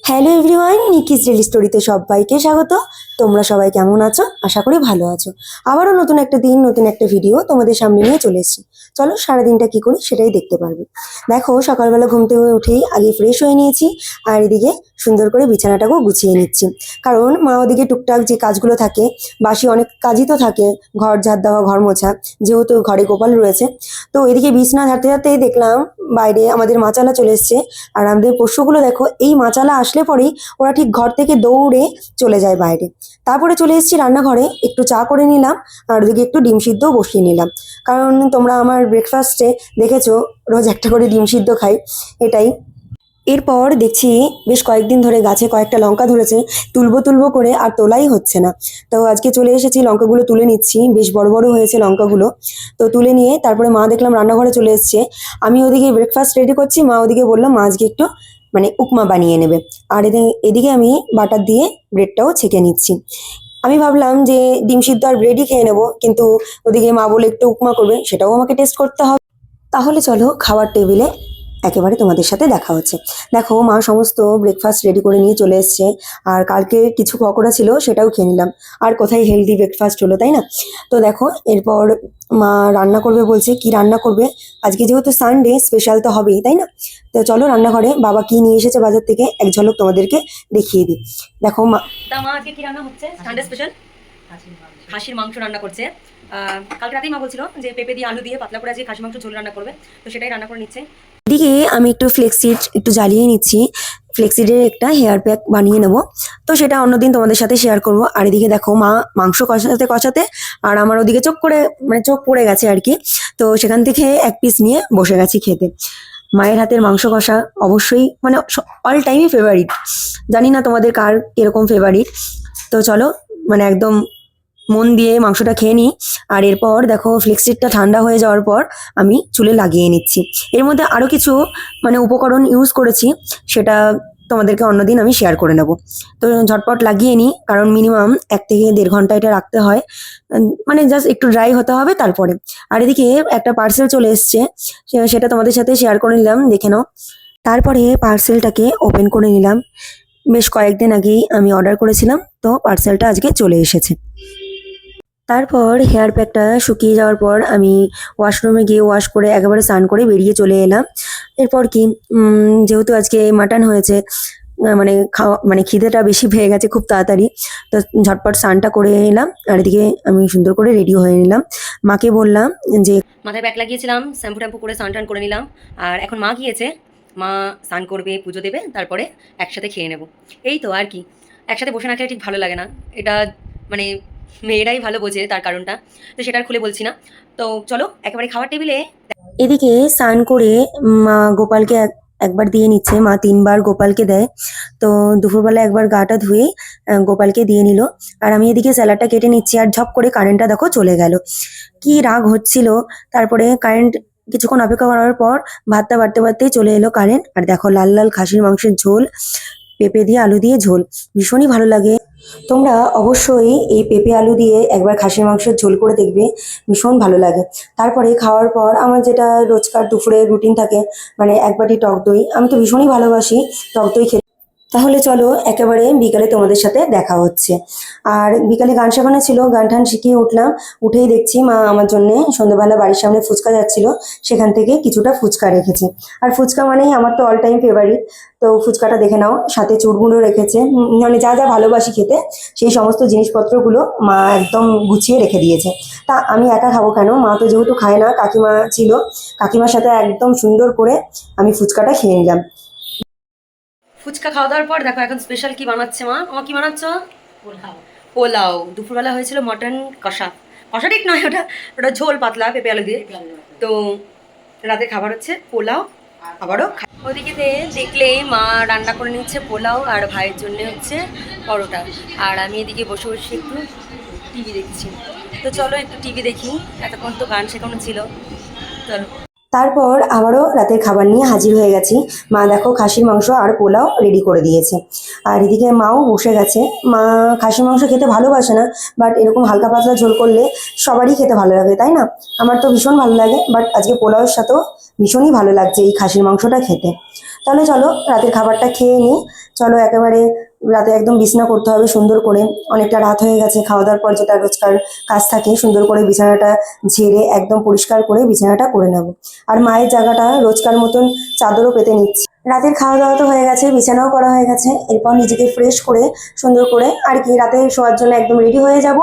Hello everyone, নিকিস daily স্টোরিতে সবাইকে স্বাগত। তোমরা সবাই কেমন আছো? আশা করি ভালো আছো। আবারও নতুন একটা দিন, নতুন একটা ভিডিও তোমাদের সামনে নিয়ে চলে এসেছি। চলো সারাদিনটা কি করি সেটাই দেখতে পারবে। দেখো, সকালবেলা ঘুম থেকে উঠেই আগে ফ্রেশ হয়ে নিয়েছি, আর এদিকে সুন্দর করে বিছানাটাকেও গুছিয়ে নিচ্ছি। কারণ মা ওদিকে টুকটাক যে কাজগুলো থাকে, বাসি অনেক কাজই তো থাকে, ঘর ঝাড় দেওয়া, ঘর মোছা, যেহেতু ঘরে গোপাল রয়েছে। তো এদিকে বিছানা ঝাড়তে ঝাড়তেই দেখলাম বাইরে আমাদের মাচালা চলে এসছে। আর আমাদের পশুগুলো দেখো, এই মাচালা আসলে পরেই ওরা ঠিক ঘর থেকে দৌড়ে চলে যায় বাইরে। তারপরে চলে এসেছি রান্নাঘরে, একটু চা করে নিলাম, আর ওদিকে একটু ডিম সিদ্ধও বসিয়ে নিলাম। কারণ তোমরা আমার ব্রেকফাস্টে দেখেছো রোজ একটা করে ডিম সিদ্ধ খাই, এটাই। এরপর দেখছি বেশ কয়েকদিন ধরে গাছে কয়েকটা লঙ্কা ধরেছে, তুলবো তুলবো করে আর তোলাই হচ্ছে না। তো আজকে চলে এসেছি, লঙ্কাগুলো তুলে নিচ্ছি, বেশ বড় বড় হয়েছে লঙ্কাগুলো। তো তুলে নিয়ে তারপরে মা দেখলাম রান্নাঘরে চলে এসছে। আমি ওদিকে ব্রেকফাস্ট রেডি করছি, মা ওদিকে বললাম মা আজকে একটু উপমা বানিয়ে নেবে। আর এদিকে আমি বাটার দিয়ে ব্রেডটাও ছেঁকে নিচ্ছি। আমি ভাবলাম যে ডিম সিদ্ধ আর ব্রেডই খেয়ে নেবো, কিন্তু ওদিকে মা বলে একটু উপমা করবে, সেটাও আমাকে টেস্ট করতে হবে। তাহলে চলো খাওয়ার টেবিলে একেবারে তোমাদের সাথে দেখা হচ্ছে। দেখো, মা সমস্ত ব্রেকফাস্ট রেডি করে নিয়ে চলে এসছে। আর কালকে কিছু পকোড়া ছিল, সেটাও খেয়ে নিলাম। আর কোথায় হেলদি ব্রেকফাস্ট হলো, তাই না? তো দেখো, এরপর মা রান্না করবে বলছে। কি রান্না করবে? আজকে যেহেতু সানডে, স্পেশাল তো হবেই, তাই না? তো চলো রান্নাঘরে বাবা কি নিয়ে এসেছে বাজার থেকে এক ঝলক তোমাদেরকে দেখিয়ে দিই। দেখো মা, মা আজকে কি রান্না হচ্ছে? সানডে স্পেশাল খাসির মাংস রান্না করছে। কালকে রাতেই মা বলছিল যে পেঁপে দিয়ে আলু দিয়ে পাতলা করে আজকে খাসি মাংস ঝোল রান্না করবে, তো সেটাই রান্না করে নিচ্ছে। এদিকে আমি একটু ফ্লেক্সিড একটু জ্বালিয়ে নিচ্ছি, ফ্লেক্সিডের একটা হেয়ার প্যাক বানিয়ে নেব। তো সেটা অন্যদিন তোমাদের সাথে শেয়ার করব। আর এদিকে দেখো, মা মাংস কষাতে কষাতে আর আমার ওদিকে চোখ করে চোখ পড়ে গেছে আর কি। তো সেখান থেকে এক পিস নিয়ে বসে গেছি খেতে। মায়ের হাতের মাংস কষা অবশ্যই অল টাইমই ফেভারিট। জানি না তোমাদের কার এরকম ফেভারিট। তো চলো একদম মন দিয়ে মাংসটা খেয়ে নিই। আর এরপর দেখো, ফ্লেক্সিডটা ঠান্ডা হয়ে যাওয়ার পর আমি চুলে লাগিয়ে নিচ্ছি। এর মধ্যে আরও কিছু উপকরণ ইউজ করেছি, সেটা তোমাদেরকে অন্যদিন আমি শেয়ার করে নেব। তো ঝটপট লাগিয়ে নিই, কারণ মিনিমাম 1 থেকে দেড় ঘন্টা এটা রাখতে হয়। জাস্ট একটু ড্রাই হতে হবে তারপরে। আর এদিকে একটা পার্সেল চলে এসছে, সেটা তোমাদের সাথে শেয়ার করে নিলাম, দেখে নাও। তারপরে পার্সেলটাকে ওপেন করে নিলাম। বেশ কয়েকদিন আগেই আমি অর্ডার করেছিলাম, তো পার্সেলটা আজকে চলে এসেছে। তারপর হেয়ার প্যাকটা শুকিয়ে যাওয়ার পর আমি ওয়াশরুমে গিয়ে ওয়াশ করে একেবারে স্নান করে বেরিয়ে চলে এলাম। এরপর কি, যেহেতু আজকে মাটন হয়েছে, খাওয়া খিদেটা বেশি পেয়ে গেছে খুব তাড়াতাড়ি। তো ঝটপট স্নানটা করে এলাম, আর এদিকে আমি সুন্দর করে রেডি হয়ে নিলাম। মাকে বললাম যে মাথায় প্যাক লাগিয়েছিলাম, শ্যাম্পু ট্যাম্পু করে স্নান টান করে নিলাম। আর এখন মা গিয়েছে, মা স্নান করবে, পুজো দেবে, তারপরে একসাথে খেয়ে নেব। এই তো আর কি, একসাথে বসে না খেলে ঠিক ভালো লাগে না। এটা মানে মেয়েরাই ভালো বোঝে তার কারণটা, তো সেটা আর খুলে বলছি না। তো চলো একেবারে খাওয়ার টেবিলে। এদিকে স্নান করে মা গোপালকে একবার দিয়ে নিচ্ছে। মা 3বার গোপালকে দেয়। তো দুপুরবেলা একবার গাটা ধুয়ে গোপালকে দিয়ে নিল। আর আমি এদিকে স্যালাডটা কেটে নিচ্ছি, আর ঝপ করে কারেন্টটা দেখো চলে গেল। কি রাগ হচ্ছিল। তারপরে কারেন্ট কিছুক্ষণ অপেক্ষা করার পর ভাতটা বাড়তে বাড়তেই চলে এলো কারেন্ট। আর দেখো, লাল লাল খাসির মাংসের ঝোল, পেঁপে দিয়ে আলু দিয়ে ঝোল, ভীষণই ভালো লাগে। তোমরা অবশ্যই এই পেঁপে আলু দিয়ে একবার খাসির মাংসের ঝোল করে দেখবে, ভীষণ ভালো লাগে। তারপরে খাওয়ার পর আমার যেটা রোজকার দুপুরে রুটিন থাকে, এক বাটি টক দই। আমি তো ভীষণই ভালোবাসি টক দই খেতে। তাহলে চলো একেবারে বিকালে তোমাদের সাথে দেখা হচ্ছে। আর বিকালে গান শেখানো ছিল, গান টান শিখিয়ে উঠলাম। উঠেই দেখছি মা আমার জন্য সন্ধ্যাবেলা বাড়ির সামনে ফুচকা যাচ্ছিল, সেখান থেকে কিছুটা ফুচকা রেখেছে। আর ফুচকা মানেই আমার তো অল টাইম ফেভারিট। তো ফুচকাটা দেখে নাও, সাথে চুরমুড়ো রেখেছে। যা যা ভালোবাসি খেতে, সেই সমস্ত জিনিসপত্রগুলো মা একদম গুছিয়ে রেখে দিয়েছে। তা আমি একা খাবো কেন? মা তো যেহেতু খায় না, কাকিমা ছিল, কাকিমার সাথে একদম সুন্দর করে আমি ফুচকাটা খেয়ে নিলাম। ফুচকা খাওয়া দাওয়ার পর দেখো এখন স্পেশাল কি বানাচ্ছে মা। আমার কি বানাচ্ছ? পোলাও। পোলাও। দুপুরবেলা হয়েছিল মটন কষা। কষা ঠিক নয়, ওটা ওটা ঝোল পাতলা পেঁপে আলু দিয়ে। তো রাতে খাবার হচ্ছে পোলাও। আবারও ওদিকে দেখলে মা রান্না করে নিচ্ছে পোলাও, আর ভাইয়ের জন্য হচ্ছে পরোটা। আর আমি এদিকে বসে বসে একটু টিভি দেখছি। তো চলো একটু টিভি দেখি, এতক্ষণ তো গান শেখানো ছিল। চলো। তারপর আবারও রাতের খাবার নিয়ে হাজির হয়ে গেছি। মা দেখো খাসির মাংস আর পোলাও রেডি করে দিয়েছে। আর এদিকে মাও বসে গেছে। মা খাসির মাংস খেতে ভালোবাসে না, বাট এরকম হালকা পাতলা ঝোল করলে সবারই খেতে ভালো লাগে, তাই না? আমার তো ভীষণ ভালো লাগে, বাট আজকে পোলাওয়ের সাথেও ভীষণই ভালো লাগছে এই খাসির মাংসটা খেতে। তাহলে চলো রাতের খাবারটা খেয়ে নিই। চলো একেবারে রাতে একদম বিছানা করতে হবে সুন্দর করে, অনেকটা রাত হয়ে গেছে। খাওয়া দাওয়ার পর যেটা রোজকার কাজ থাকে, সুন্দর করে বিছানাটা ঝেড়ে একদম পরিষ্কার করে বিছানাটা করে নেব। আর মায়ের জায়গাটা রোজকার মতন চাদরও পেতে নিচ্ছি। রাতের খাওয়া দাওয়া তো হয়ে গেছে, বিছানাও করা হয়ে গেছে। এরপর নিজেকে ফ্রেশ করে সুন্দর করে আর কি রাতে শোয়ার জন্য একদম রেডি হয়ে যাব।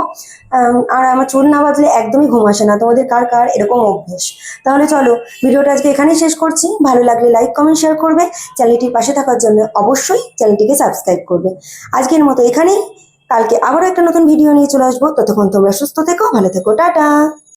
আর আমার চুল না বাঁধলে একদমই ঘুম আসে না। তোমাদের কার কার এরকম অভ্যেস? তাহলে চলো ভিডিওটা আজকে এখানেই শেষ করছি। ভালো লাগলে লাইক কমেন্ট শেয়ার করবে, চ্যানেলটির পাশে থাকার জন্য অবশ্যই চ্যানেলটিকে সাবস্ক্রাইব করবে। আজকের মতো এখানেই, কালকে আবারও একটা নতুন ভিডিও নিয়ে চলে আসবো। ততক্ষণ তোমরা সুস্থ থেকো, ভালো থেকো, টাটা।